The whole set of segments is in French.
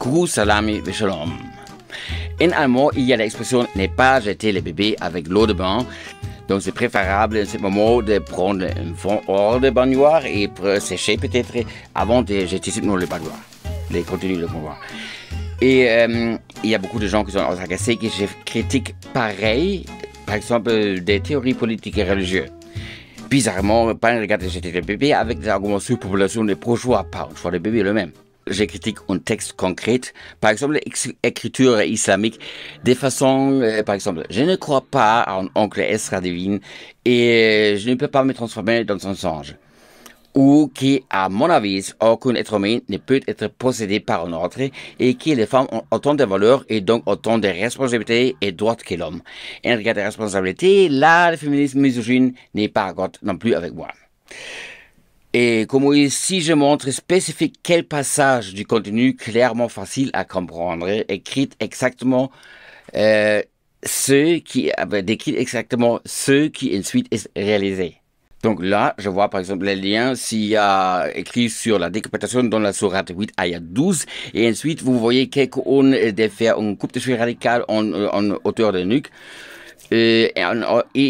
Kuru salami shalom. En allemand, il y a l'expression ne pas jeter le bébé avec l'eau de bain. Donc c'est préférable en ce moment de prendre un fond hors de baignoire et sécher peut-être avant de jeter sur le baignoire, les contenus de baignoire. Et il y a beaucoup de gens qui sont agacés que je critique pareil, par exemple des théories politiques et religieuses. Bizarrement, pas regarder jeter le bébé avec des arguments sur la population des pro-choix, pas un choix de bébé lui-même. Je critique un texte concret, par exemple l'écriture islamique, de façon, par exemple, je ne crois pas à un oncle extra divin et je ne peux pas me transformer dans un singe. Ou qui, à mon avis, aucun être humain ne peut être possédé par un autre et que les femmes ont autant de valeurs et donc autant de responsabilités et droits que l'homme. Et en regard de responsabilité, là, le féminisme misogyne n'est pas d'accord non plus avec moi. Et comme ici, je montre spécifique quel passage du contenu clairement facile à comprendre, écrit exactement décrit exactement ce qui ensuite est réalisé. Donc là, je vois par exemple les liens s'il y a écrit sur la décapitation dans la sourate 8 ayat 12 et ensuite vous voyez quelqu'un de faire une coupe de cheveux radicale en hauteur de nuque et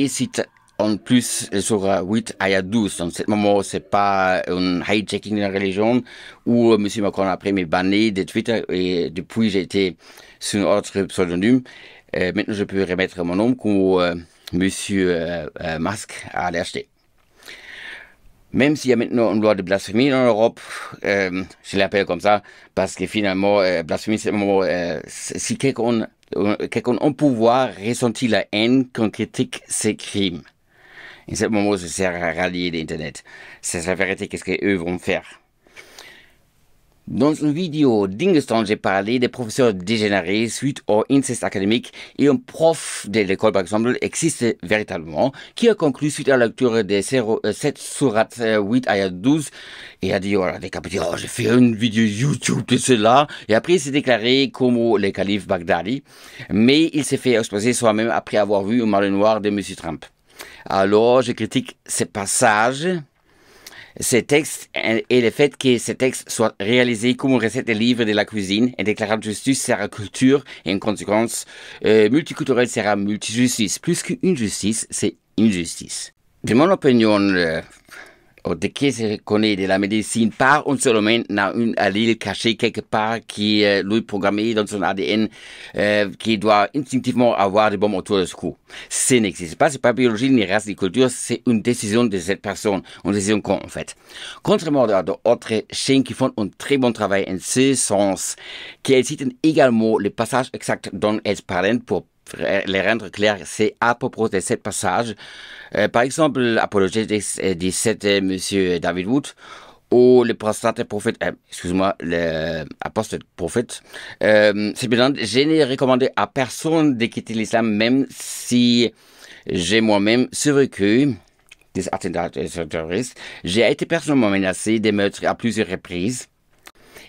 cite en plus sur 8 ayat 12. En ce moment, c'est pas un hijacking de la religion où M. Macron après m'est banni de Twitter et depuis j'ai été sur un autre pseudonyme. Maintenant, je peux remettre mon nom comme M. Musk a acheté. Même s'il y a maintenant une loi de blasphémie en Europe, je l'appelle comme ça, parce que finalement, blasphémie, c'est le moment, si quelqu'un en pouvoir ressentit la haine qu'on critique ses crimes. En ce moment, ça sert à rallier l'Internet. C'est la vérité, qu'est-ce qu'eux vont faire. Dans une vidéo d'Ingestan, j'ai parlé des professeurs dégénérés suite au inceste académique et un prof de l'école, par exemple, existe véritablement, qui a conclu suite à la lecture de cette sourate 8 ayat 12 et a dit, oh, décapité, oh, j'ai fait une vidéo YouTube de cela. Et après, il s'est déclaré comme le calife Baghdadi, mais il s'est fait exposer soi-même après avoir vu un mal noir de M. Trump. Alors, je critique ces passages, ces textes et le fait que ces textes soient réalisés comme une recette de livre de la cuisine et déclarant justice sera culture et en conséquence multiculturel sera multijustice. Plus qu'une justice, c'est une justice. De mon opinion, de qui se connaît de la médecine, par un seul homme dans une allele cachée quelque part qui est lui programmé dans son ADN qui doit instinctivement avoir des bombes autour de ce cou. Ce n'existe pas, c'est pas biologie ni race ni culture, c'est une décision de cette personne, une décision con en fait. Contrairement à d'autres chaînes qui font un très bon travail en ce sens, qui citent également les passages exacts dont elles parlent pour les rendre clairs, c'est à propos de ce passage. Par exemple, l'apologète 17, monsieur David Wood, ou le prophète, l'apôtre prophète, c'est bien, je n'ai recommandé à personne de quitter l'islam, même si j'ai moi-même survécu des attentats terroristes. J'ai été personnellement menacé de meurtres à plusieurs reprises.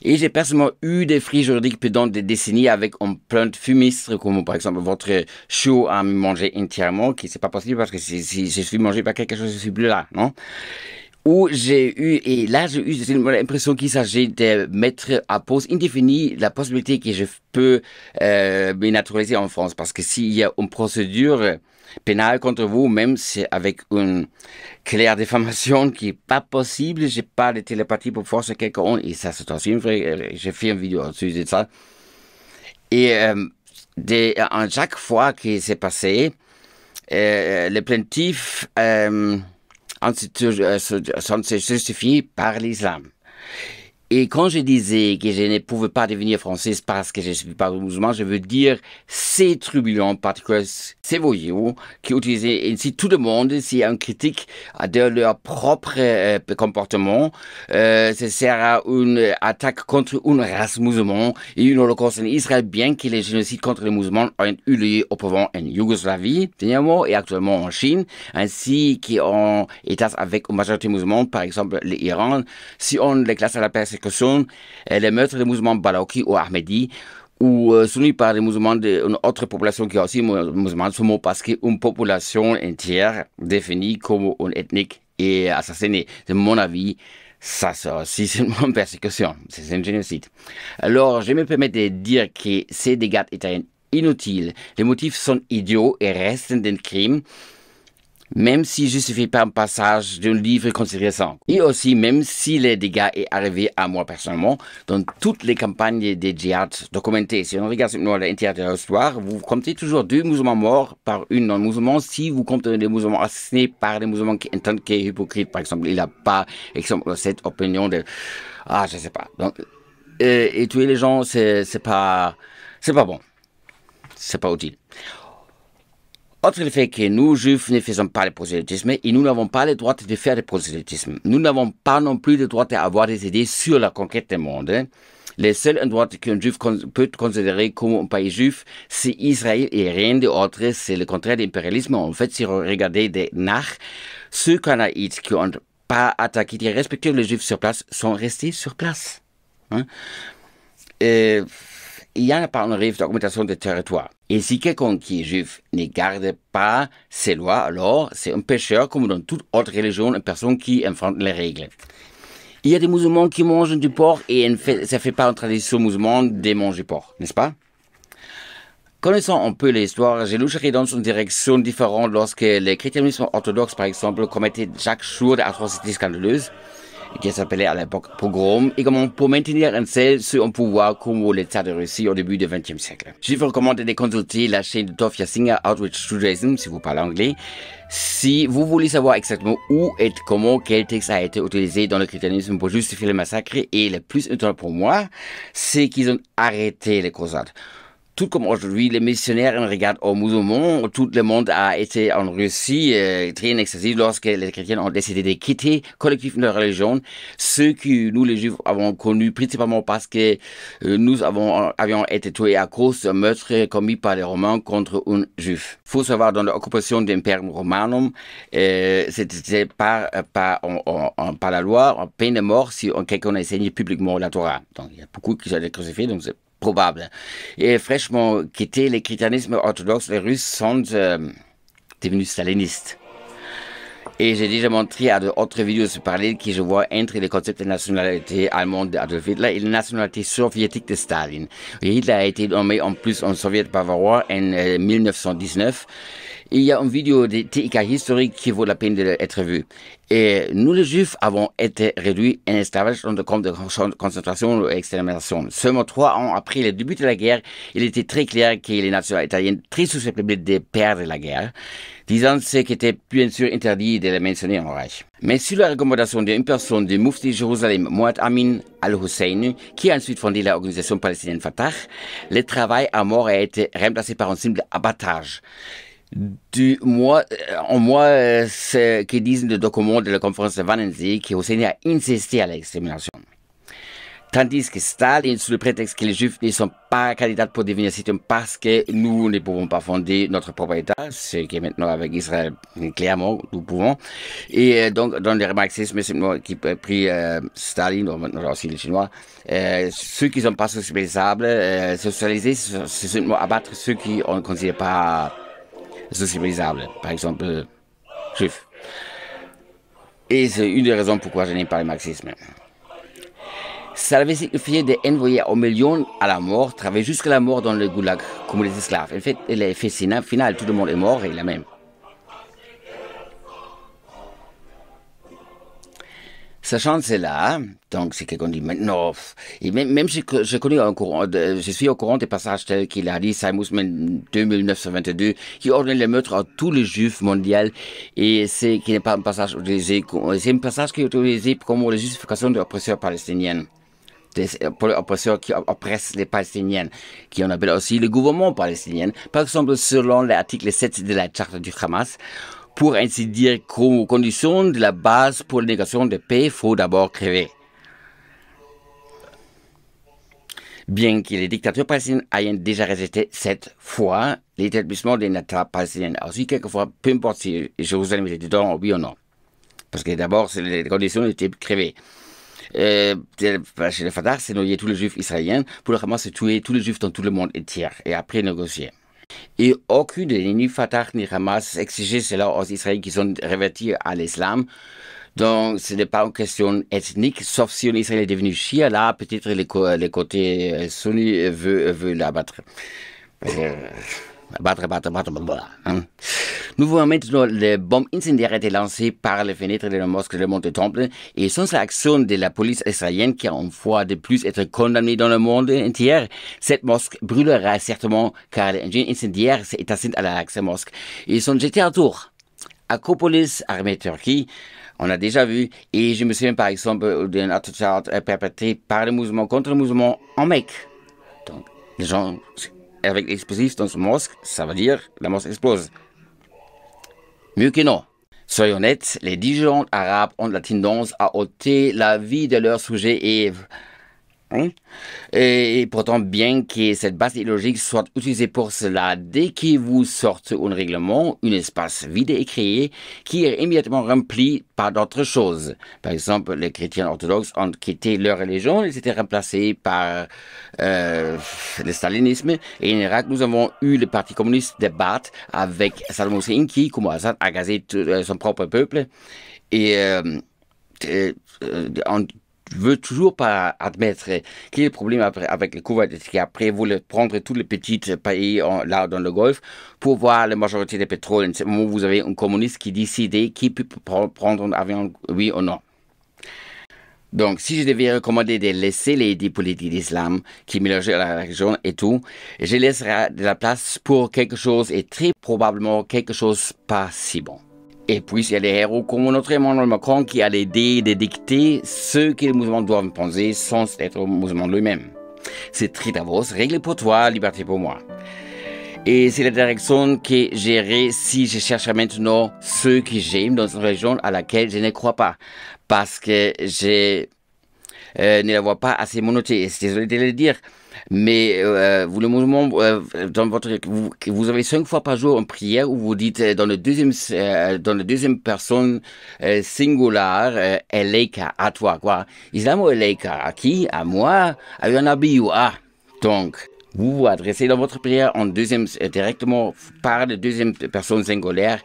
Et j'ai personnellement eu des fruits juridiques pendant des décennies avec une plainte fumiste, comme par exemple votre chou à me manger entièrement, qui c'est pas possible parce que si je suis mangé par quelque chose, je suis plus là, non? Où j'ai eu, et là j'ai eu l'impression qu'il s'agit de mettre à pause indéfinie la possibilité que je peux me naturaliser en France. Parce que s'il y a une procédure pénale contre vous, même si avec une claire diffamation qui est pas possible, j'ai pas de télépathie pour forcer quelqu'un, et ça c'est aussi vrai, j'ai fait une vidéo dessus de ça. Et à chaque fois que c'est passé, le plaintif se justifie par l'islam. Et quand je disais que je ne pouvais pas devenir française parce que je ne suis pas musulman, je veux dire ces trublions particuliers, ces voyous qui utilisaient ainsi tout le monde, s'il y a une critique de leur propre comportement, ce sera une attaque contre une race musulmane et une holocauste en Israël, bien que les génocides contre les musulmans ont eu lieu auparavant en Yougoslavie, dernièrement, et actuellement en Chine, ainsi qu'en États avec une majorité musulmane, par exemple l'Iran. Si on les classe à la persécution, les meurtres des musulmans Balochi ou Ahmedi, ou soumis par les musulmans d'une autre population qui est aussi musulmane, seulement parce qu'une population entière définie comme une ethnique et assassinée. De mon avis, Ça, c'est aussi une persécution, c'est un génocide. Alors, je me permets de dire que ces dégâts étaient inutiles. Les motifs sont idiots et restent d'un crime, même s'ils justifient pas un passage d'un livre considérant. Et aussi, même si les dégâts est arrivé à moi personnellement, dans toutes les campagnes des djihad documentées, si on regarde l'intérieur de l'histoire, vous comptez toujours 2 musulmans morts par une non-musulman. Si vous comptez des musulmans assassinés par des musulmans qui entendent qu'il est hypocrite, par exemple, il n'a pas, exemple, cette opinion de, je sais pas. Donc, et tuer les gens, c'est pas bon. C'est pas utile. Autre le fait que nous, juifs, ne faisons pas le prosélytisme et nous n'avons pas le droit de faire le prosélytisme. Nous n'avons pas non plus le droit d'avoir des idées sur la conquête du monde. Le seul endroit qu'un juif peut considérer comme un pays juif, c'est Israël et rien d'autre. C'est le contraire de l'impérialisme. En fait, si vous regardez des Nach, ceux canaïtes qui n'ont pas attaqué, qui respectent les juifs sur place, sont restés sur place. Hein? Il y a pas une rêve d'augmentation des territoires. Et si quelqu'un qui est juif ne garde pas ces lois, alors c'est un pécheur comme dans toute autre religion, une personne qui enfreint les règles. Il y a des musulmans qui mangent du porc et ça ne fait pas une tradition musulmane de manger porc, n'est-ce pas? Connaissant un peu l'histoire, je loucherai dans une direction différente lorsque le christianisme orthodoxe, par exemple, commettait chaque jour des atrocités scandaleuses, qui s'appelait à l'époque pogrom, également pour maintenir un seul sur un pouvoir comme l'État de Russie au début du XXe siècle. Je vous recommande de consulter la chaîne de Tov Yassinger, Outreach Judaism, si vous parlez anglais, si vous voulez savoir exactement où et comment quel texte a été utilisé dans le christianisme pour justifier le massacre. Et le plus important pour moi, c'est qu'ils ont arrêté les croisades. Tout comme aujourd'hui, les missionnaires regardent aux musulmans, tout le monde a été en Russie très excessif lorsque les chrétiens ont décidé de quitter collectivement leur religion, ce que nous les juifs avons connu principalement parce que nous avions été tués à cause d'un meurtre commis par les Romains contre un juif. Faut savoir, dans l'occupation de l'Imperium Romanum, c'était par la loi, en peine de mort si quelqu'un enseigne publiquement la Torah. Donc il y a beaucoup qui sont crucifiés, donc c'est probable. Et fraîchement quitté le christianisme orthodoxe, les Russes sont devenus stalinistes. Et j'ai déjà montré à d'autres vidéos ce parallèle que je vois entre le concept de nationalité allemande d'Adolf Hitler et la nationalité soviétique de Staline. Et Hitler a été nommé en plus en Soviet bavarois en 1919. Il y a une vidéo de TIK historique qui vaut la peine d'être vue. Et nous, les Juifs, avons été réduits en esclavage dans des camps de concentration et extermination. Seulement 3 ans après le début de la guerre, il était très clair que les nations italiennes très susceptibles de perdre la guerre, disant ce qui était bien sûr interdit de le mentionner en Reich. Mais sur la recommandation d'une personne du Mufti de Jérusalem, Mohamed Amin al-Hussein, qui a ensuite fondé l'organisation palestinienne Fatah, le travail à mort a été remplacé par un simple abattage. Ce que disent les documents de la conférence de Wannsee, que Hussein a insisté à l'extermination. Tandis que Staline, sous le prétexte que les Juifs ne sont pas candidats pour devenir citoyens parce que nous ne pouvons pas fonder notre propre État, ce qui est maintenant avec Israël, clairement, nous pouvons. Et donc, dans les marxismes, c'est moi qui ai pris Staline, maintenant aussi les Chinois, ceux qui ne sont pas socialisés, c'est seulement abattre ceux qui on ne considère pas socialisables, par exemple, juifs. Et c'est une des raisons pourquoi je n'aime pas le marxisme. Ça avait signifié d'envoyer aux millions à la mort, travailler jusqu'à la mort dans le goulag, comme les esclaves. En fait, l'effet final, tout le monde est mort et la même. Sachant cela, donc c'est quelqu'un dit maintenant, et même je suis au courant des passages tels qu'il a dit, Simon 2922, qui ordonne le meurtre à tous les juifs mondiaux, et c'est qui n'est pas un passage utilisé, c'est un passage qui est utilisé comme la justification de l'oppresseur palestinien. Pour les oppresseurs qui oppressent les Palestiniens, qui on appelle aussi le gouvernement palestinien. Par exemple, selon l'article 7 de la charte du Hamas, pour ainsi dire, comme condition de la base pour la négation de paix, il faut d'abord crever. Bien que les dictateurs palestiniens aient déjà rejeté 7 fois l'établissement d'un État palestinien, aussi quelquefois, peu importe si Jérusalem était dedans, oui ou non. Parce que d'abord, les conditions étaient crevées. Chez le Fatah, c'est noyer tous les juifs israéliens. Pour le Hamas, c'est tuer tous les juifs dans tout le monde entier et après négocier. Et aucun ni Fatah ni Hamas exigeait cela aux Israéliens qui sont revêtus à l'islam Donc, ce n'est pas une question ethnique, sauf si un Israélien est devenu chia, là, peut-être les côtés sunnis veulent l'abattre. Euh, hein. Nous voyons maintenant les bombes incendiaires été lancées par les fenêtres de la mosquée de Monte Temple et sans l'action de la police israélienne qui a une fois de plus été condamnée dans le monde entier, cette mosquée brûlera certainement car l'engin incendiaire s'est éteint à la mosquée. Ils sont jetés à tour. Acropolis, armée Turquie, on a déjà vu, et je me souviens par exemple d'un attentat perpétré par le mouvement contre le mouvement en Mecque. Donc, les gens avec l'explosif dans une mosquée, ça veut dire la mosquée explose. Mieux que non. Soyons honnêtes, les dirigeants arabes ont la tendance à ôter la vie de leurs sujets et pourtant, bien que cette base idéologique soit utilisée pour cela, dès que vous sortez un règlement, un espace vide est créé qui est immédiatement rempli par d'autres choses. Par exemple, les chrétiens orthodoxes ont quitté leur religion, ils étaient remplacés par le stalinisme. Et en Irak, nous avons eu le parti communiste de Baath avec Saddam Hussein qui, comme Assad, a gazé son propre peuple. Et on veut toujours pas admettre qu'il y a des problèmes avec le Koweït qui après voulu prendre tous les petits pays là dans le Golfe pour voir la majorité des pétroles. En ce moment, vous avez un communiste qui décide qui peut prendre un avion, oui ou non. Donc, si je devais recommander de laisser les idées politiques d'islam qui mélangent la région et tout, je laisserai de la place pour quelque chose et très probablement quelque chose pas si bon. Et puis, il y a des héros comme notre Emmanuel Macron qui a l'idée de dicter ce que les musulmans doivent penser sans être musulman lui-même. C'est très Davos, règle pour toi, liberté pour moi. Et c'est la direction que j'irai si je cherche maintenant ce que j'aime dans une région à laquelle je ne crois pas. Parce que je ne la vois pas assez monothéiste. Désolé de le dire. Mais vous, le mouvement, dans vous avez 5 fois par jour une prière où vous dites dans la deuxième personne singulière, Eleika, à toi, quoi. Islam ou Eleika, à qui? À moi? À un abi ou à? Donc, vous vous adressez dans votre prière en directement par la deuxième personne singulière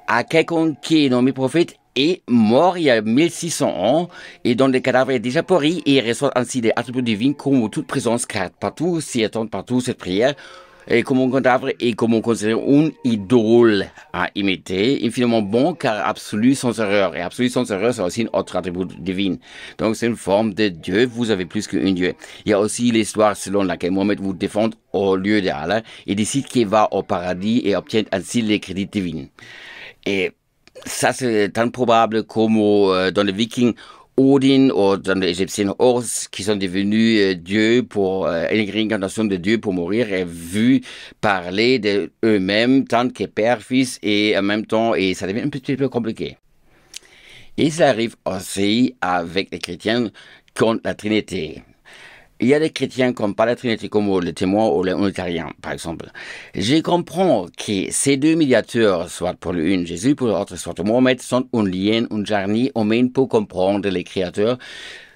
à quelqu'un qui est nommé prophète est mort il y a 1600 ans et dont le cadavre est déjà pourri et il reçoit ainsi des attributs divins comme toute présence car partout s'y attend partout cette prière et comme un cadavre et comme on considère une idole à imiter, infiniment bon car absolu sans erreur. Et absolu sans erreur, c'est aussi un autre attribut divin. Donc c'est une forme de Dieu, vous avez plus qu'un Dieu. Il y a aussi l'histoire selon laquelle Mohammed vous défend au lieu d'Allah et décide qu'il va au paradis et obtient ainsi les crédits divins. Et ça, c'est tant probable comme dans les Vikings, Odin ou dans les Égyptiens Horus, qui sont devenus dieux pour une réincarnation de Dieu pour mourir, et vu parler d'eux-mêmes, tant que père, fils, et en même temps, et ça devient un petit peu compliqué. Et ça arrive aussi avec les chrétiens contre la Trinité. Il y a des chrétiens qui n'ont pas la Trinité comme les témoins ou les unitariens, par exemple. Je comprends que ces deux médiateurs, soit pour l'une Jésus, pour l'autre soit Mohammed, sont un lien, un jarni, au moins pour comprendre les créateurs.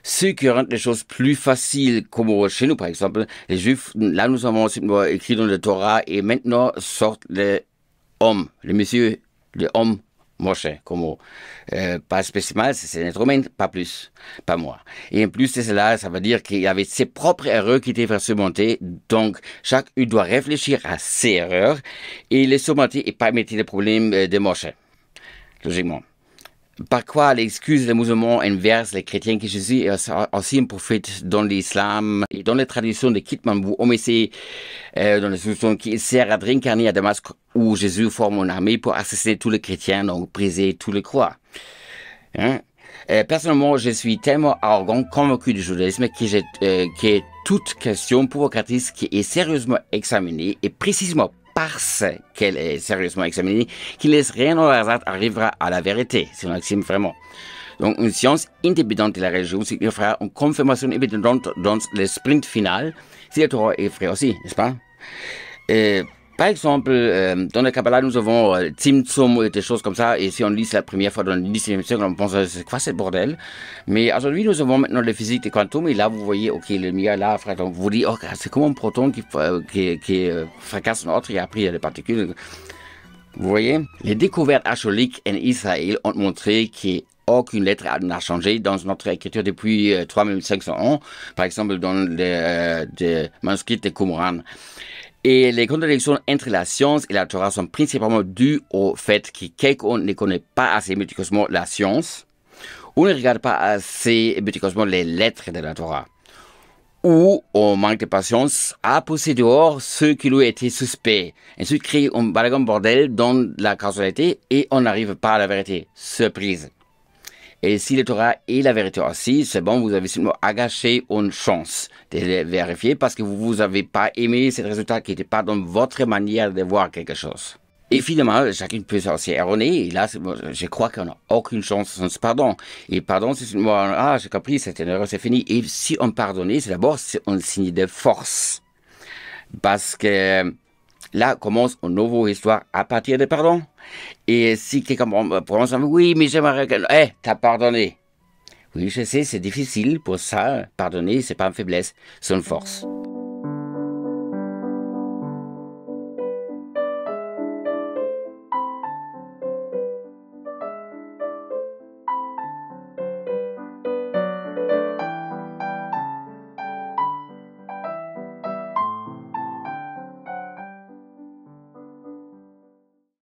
Ce qui rend les choses plus faciles, comme chez nous, par exemple, les Juifs, là nous avons écrit dans le Torah, et maintenant sortent les hommes, les messieurs, les hommes, Moshe, comme pas spécial, c'est un être humain, pas plus, pas moi. Et en plus de cela, ça veut dire qu'il y avait ses propres erreurs qui étaient surmontées, donc chacun doit réfléchir à ses erreurs et les surmonter et pas mettre les problèmes de Moshe, logiquement. Par quoi l'excuse des musulmans inverse les chrétiens que Jésus est aussi un prophète dans l'islam et dans les traditions de Kitmanbou, Omessé, dans les solutions qui sert à réincarner à Damas où Jésus forme une armée pour assassiner tous les chrétiens, donc briser tous les croix. Hein? Personnellement, je suis tellement arrogant, convaincu du judaïsme que toute question provocatrice qui est sérieusement examinée et précisément parce qu'elle est sérieusement examinée, qui laisse rien au hasard arrivera à la vérité. C'est une maxime vraiment. Donc, une science indépendante de la religion signifiera une confirmation évidente dans le sprint final, si le Torah est vrai aussi, n'est-ce pas? Par exemple, dans le Kabbalah, nous avons Tzimtzum et des choses comme ça, et si on lit la première fois dans le 19e siècle, on pense, c'est quoi ce bordel? Mais aujourd'hui, nous avons maintenant la physique des quantum, et là, vous voyez, ok, le mia là, frère, donc vous dites, oh, c'est comme un proton qui fracasse un autre, et après, il y a des particules. Vous voyez? Les découvertes archéologiques en Israël ont montré que aucune lettre n'a changé dans notre écriture depuis 3500 ans, par exemple dans les manuscrits de Qumran. Et les contradictions entre la science et la Torah sont principalement dues au fait que quelqu'un ne connaît pas assez méticuleusement la science, ou ne regarde pas assez méticuleusement les lettres de la Torah, ou on manque de patience à pousser dehors ceux qui lui étaient suspects. Ensuite, crée un bordel dans la causalité et on n'arrive pas à la vérité. Surprise. Et si le Torah est la vérité aussi, c'est bon, vous avez seulement gâché une chance de le vérifier parce que vous n'avez pas aimé ce résultat qui n'était pas dans votre manière de voir quelque chose. Et finalement, chacun peut aussi erroner, et là, je crois qu'on n'a aucune chance sans pardon. Et pardon, c'est seulement, j'ai compris, c'est une erreur, c'est fini. Et si on pardonne, c'est d'abord un signe de force. Parce que là commence une nouvelle histoire à partir de pardon. Et si quelqu'un prononce, oui, mais j'aimerais que... t'as pardonné. Oui, je sais, c'est difficile pour ça. Pardonner, c'est pas une faiblesse, c'est une force.